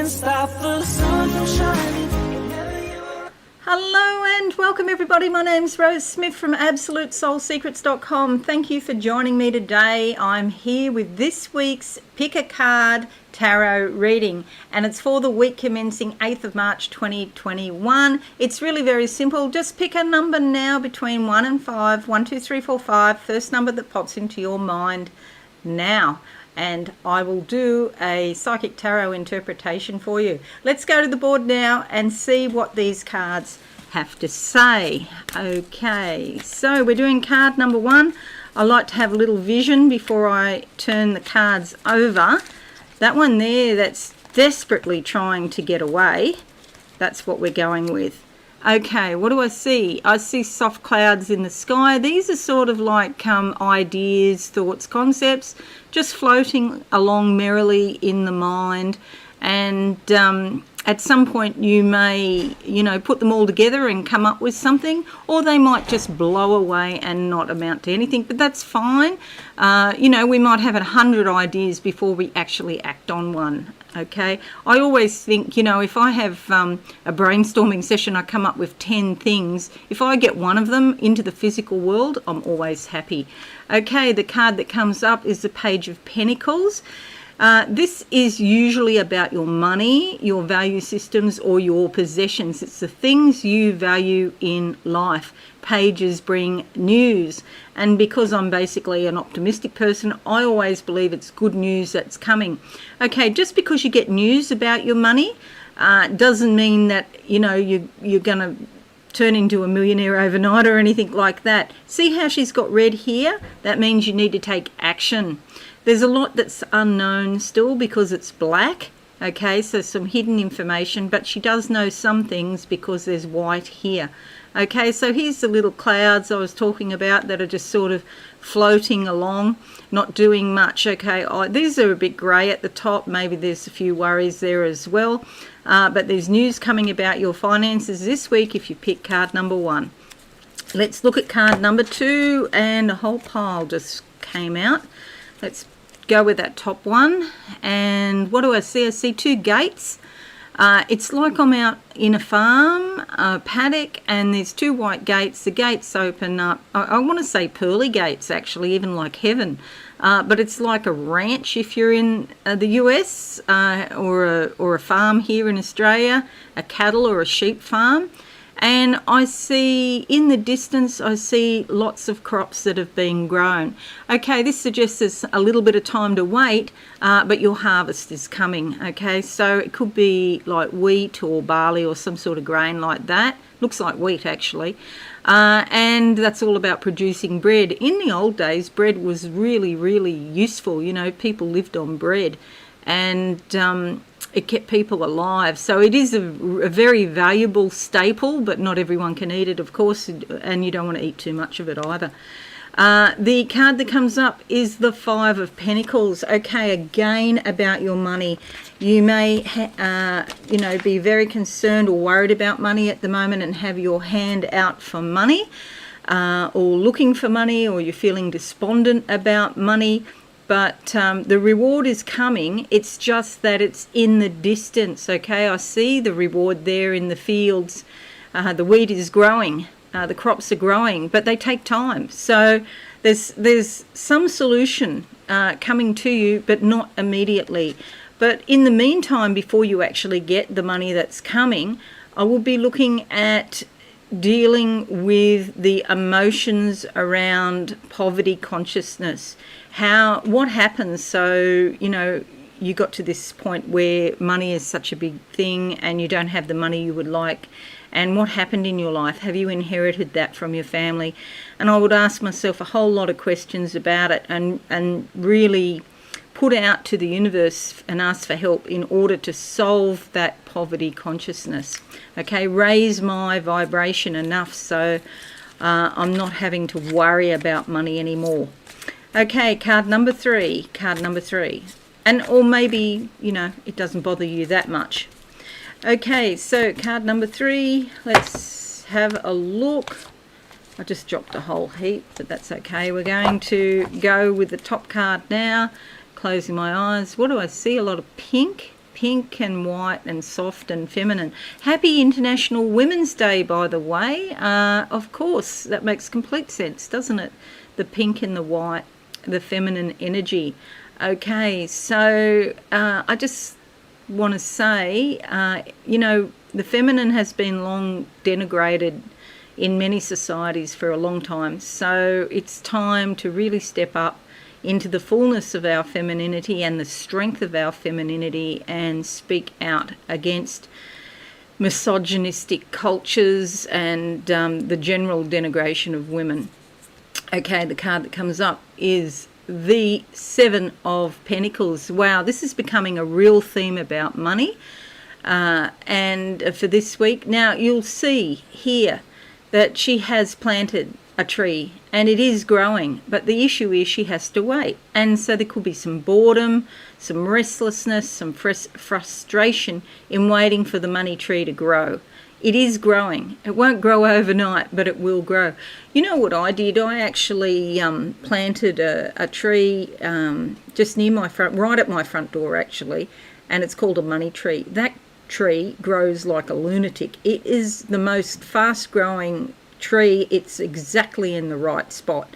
can't stop the sun from shining. Hello and welcome everybody. My name's Rose Smith from AbsoluteSoulSecrets.com. Thank you for joining me today. I'm here with this week's Pick a Card Tarot reading, and it's for the week commencing 8th of March 2021. It's really very simple. Just pick a number now between 1 and 5. 1, 2, 3, 4, 5. First number that pops into your mind now. And I will do a psychic tarot interpretation for you. Let's go to the board now and see what these cards have to say. Okay, so we're doing card number 1. I like to have a little vision before I turn the cards over. That one there, that's desperately trying to get away. That's what we're going with. Okay, what do I see? I see soft clouds in the sky. These are sort of like ideas, thoughts, concepts, just floating along merrily in the mind. And at some point you may, put them all together and come up with something, or they might just blow away and not amount to anything, but that's fine. We might have 100 ideas before we actually act on one. Okay, I always think, if I have a brainstorming session, I come up with 10 things. If I get one of them into the physical world, I'm always happy. Okay, the card that comes up is the Page of Pentacles. This is usually about your money, your value systems, or your possessions. It's the things you value in life. Pages bring news, and because I'm basically an optimistic person, I always believe it's good news that's coming. Okay, just because you get news about your money doesn't mean that you're going to turn into a millionaire overnight or anything like that. See how she's got red here? That means you need to take action. There's a lot that's unknown still because it's black. Okay, so some hidden information, but she does know some things because there's white here. Okay, so here's the little clouds I was talking about that are just sort of floating along, not doing much. Okay, these are a bit grey at the top. Maybe there's a few worries there as well. But there's news coming about your finances this week if you pick card number 1. Let's look at card number 2, and a whole pile just came out. Let's go with that top one. And what do I see? I see 2 gates. It's like I'm out in a farm, a paddock, and there's 2 white gates. The gates open up, I want to say pearly gates actually, even like heaven. But it's like a ranch if you're in the US, or a farm here in Australia, a cattle or a sheep farm. And I see in the distance, I see lots of crops that have been grown. Okay, this suggests there's a little bit of time to wait, but your harvest is coming. Okay, so it could be like wheat or barley or some sort of grain like that. Looks like wheat actually. And that's all about producing bread. In the old days, bread was really, really useful. People lived on bread, and it kept people alive. So it is a very valuable staple, but not everyone can eat it, of course, and you don't want to eat too much of it either. The card that comes up is the 5 of Pentacles. Okay, again about your money. You may, be very concerned or worried about money at the moment and have your hand out for money, or looking for money, or you're feeling despondent about money. But the reward is coming. It's just that it's in the distance. Okay, I see the reward there in the fields. The wheat is growing. The crops are growing, but they take time. So there's some solution coming to you, but not immediately. But in the meantime, before you actually get the money that's coming, I will be looking at dealing with the emotions around poverty consciousness. What happens? So, you got to this point where money is such a big thing and you don't have the money you would like. And what happened in your life? Have you inherited that from your family? And I would ask myself a whole lot of questions about it, and really put out to the universe and ask for help in order to solve that poverty consciousness. Okay, raise my vibration enough so I'm not having to worry about money anymore. Okay, card number 3. Or maybe, it doesn't bother you that much. Okay, so card number 3, let's have a look. I just dropped a whole heap, but that's okay. We're going to go with the top card now. Closing my eyes. What do I see? A lot of pink. pink and white and soft and feminine. Happy International Women's Day, by the way. Of course, that makes complete sense, doesn't it? The pink and the white, the feminine energy. Okay, so I just want to say, the feminine has been long denigrated in many societies for a long time. So it's time to really step up into the fullness of our femininity and the strength of our femininity and speak out against misogynistic cultures and the general denigration of women. Okay, the card that comes up is the Seven of Pentacles. Wow, this is becoming a real theme about money. And for this week, now you'll see here that she has planted a tree and it is growing, but the issue is she has to wait. And so there could be some boredom, some restlessness, some frustration in waiting for the money tree to grow. It is growing. It won't grow overnight, but it will grow. You know what I did? I actually planted a tree just near my front, right at my front door actually, and it's called a money tree. That tree grows like a lunatic. It is the most fast growing tree. It's exactly in the right spot.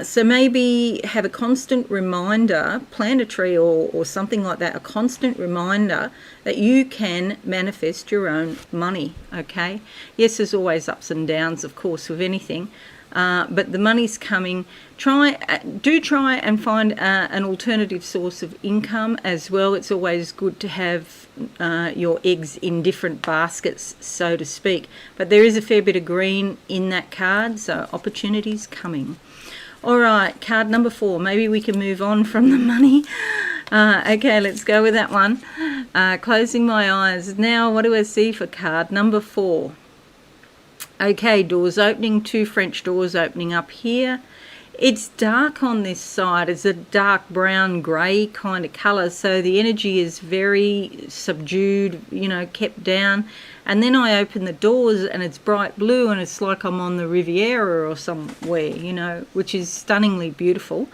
So maybe have a constant reminder, plant a tree or something like that, a constant reminder that you can manifest your own money, okay? Yes, there's always ups and downs, of course, with anything, but the money's coming. Do try and find an alternative source of income as well. It's always good to have your eggs in different baskets, so to speak. But there is a fair bit of green in that card, so opportunities coming. All right, card number 4. Maybe we can move on from the money. Okay, let's go with that one. Closing my eyes. Now, what do I see for card number 4? Okay, doors opening, 2 French doors opening up here. It's dark on this side. It's a dark brown grey kind of colour, so the energy is very subdued, kept down. And then I open the doors and it's bright blue and it's like I'm on the Riviera or somewhere, which is stunningly beautiful.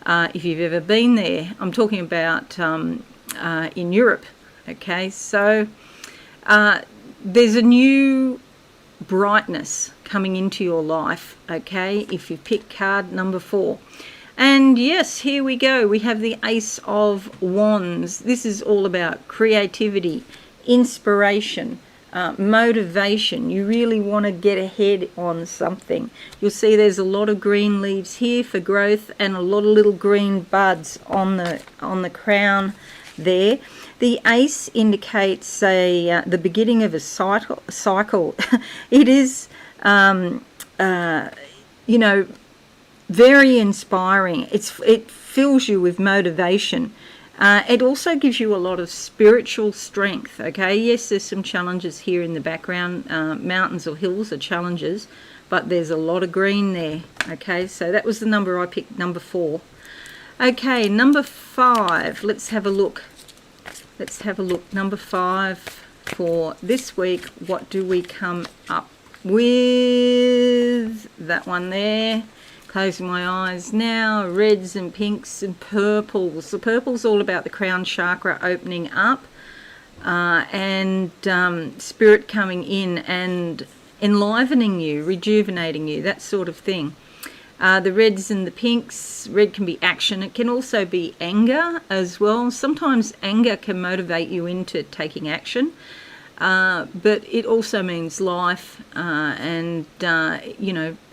If you've ever been there, I'm talking about in Europe. Okay, so there's a new brightness coming into your life, okay, if you pick card number 4. And yes, here we go. We have the Ace of Wands. This is all about creativity, inspiration, motivation. You really want to get ahead on something. You'll see there's a lot of green leaves here for growth and a lot of little green buds on the crown there. The ace indicates the beginning of a cycle. It is, very inspiring. It fills you with motivation. It also gives you a lot of spiritual strength, okay? Yes, there's some challenges here in the background. Mountains or hills are challenges, but there's a lot of green there, okay? So that was the number I picked, number 4. Okay, number 5. Let's have a look. Number 5 for this week. What do we come up with? That one there. Closing my eyes now. Reds and pinks and purples. The purple's all about the crown chakra opening up and spirit coming in and enlivening you, rejuvenating you, that sort of thing. The reds and the pinks. Red can be action. It can also be anger as well. Sometimes anger can motivate you into taking action. But it also means life and,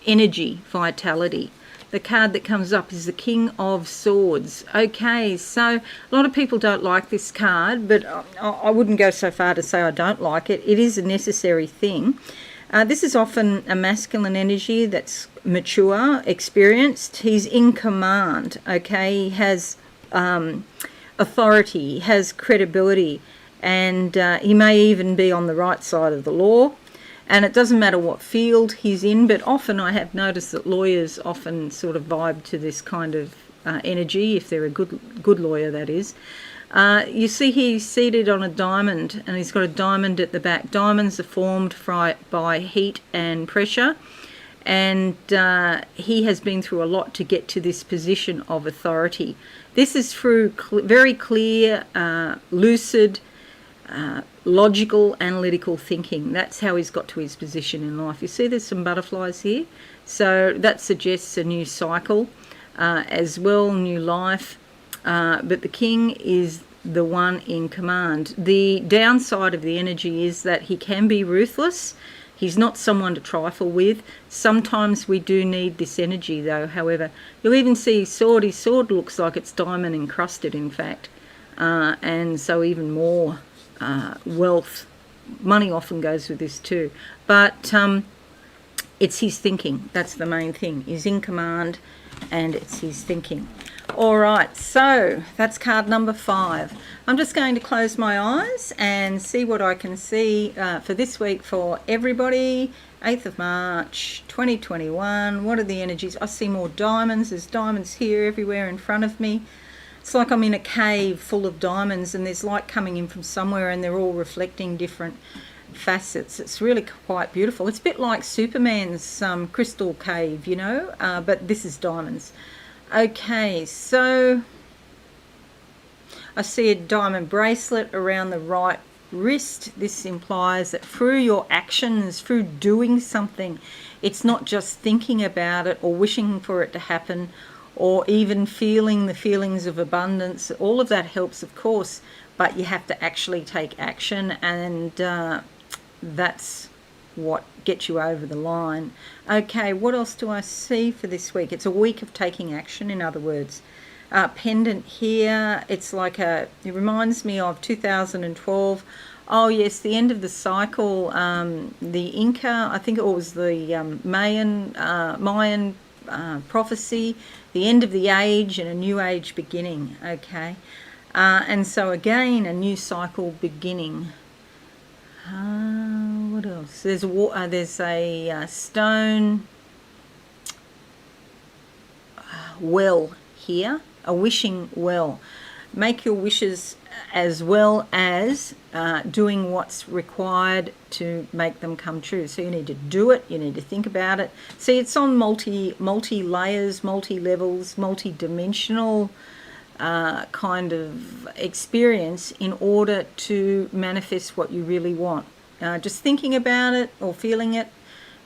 energy, vitality. The card that comes up is the King of Swords. Okay, so a lot of people don't like this card, but I wouldn't go so far to say I don't like it. It is a necessary thing. This is often a masculine energy that's mature, experienced. He's in command, okay? He has authority, he has credibility, and he may even be on the right side of the law. And it doesn't matter what field he's in, but often I have noticed that lawyers often sort of vibe to this kind of energy, if they're a good lawyer, that is. You see he's seated on a diamond, and he's got a diamond at the back. Diamonds are formed by heat and pressure, and he has been through a lot to get to this position of authority. This is through very clear, lucid logical, analytical thinking. That's how he's got to his position in life. You see there's some butterflies here, so that suggests a new cycle as well, new life, but the king is the one in command. The downside of the energy is that he can be ruthless. He's not someone to trifle with. Sometimes we do need this energy though. However, you'll even see his sword. His sword looks like it's diamond encrusted, in fact, and so even more wealth. Money often goes with this too, but it's his thinking. That's the main thing. He's in command and it's his thinking. All right, so that's card number 5. I'm just going to close my eyes and see what I can see for this week for everybody. 8th of March 2021. What are the energies? I see more diamonds. There's diamonds here everywhere in front of me. It's like I'm in a cave full of diamonds and there's light coming in from somewhere and they're all reflecting different facets. It's really quite beautiful. It's a bit like Superman's crystal cave, you know, but this is diamonds. Okay, so I see a diamond bracelet around the right wrist. This implies that through your actions, through doing something, it's not just thinking about it or wishing for it to happen or even feeling the feelings of abundance. All of that helps, of course, but you have to actually take action, and that's what gets you over the line. Okay, what else do I see for this week? It's a week of taking action, in other words. Pendant here, it's like it reminds me of 2012. Oh yes, the end of the cycle, the Inca, I think it was the Mayan prophecy, the end of the age and a new age beginning. Okay, and so again, a new cycle beginning. What else? There's a stone well here, a wishing well. Make your wishes as well as doing what's required to make them come true. So you need to do it, you need to think about it. See, it's on multi layers, multi levels, multi-dimensional kind of experience in order to manifest what you really want. Just thinking about it or feeling it,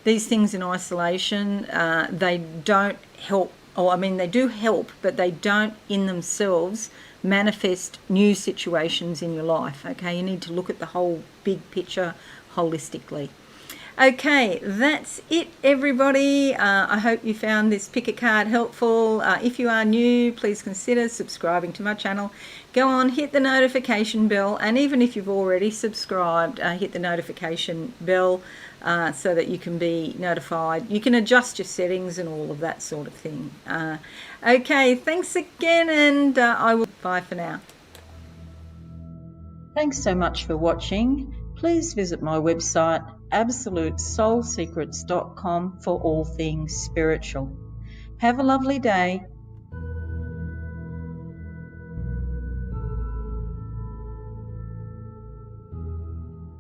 these things in isolation, they don't help, or I mean they do help, but they don't in themselves manifest new situations in your life. Okay, you need to look at the whole big picture holistically. Okay, that's it, everybody. I hope you found this pick a card helpful. If you are new, please consider subscribing to my channel. Go on, hit the notification bell, and even if you've already subscribed, hit the notification bell so that you can be notified. You can adjust your settings and all of that sort of thing. Okay, thanks again, and I will bye for now. Thanks so much for watching. Please visit my website absolutesoulsecrets.com for all things spiritual. Have a lovely day.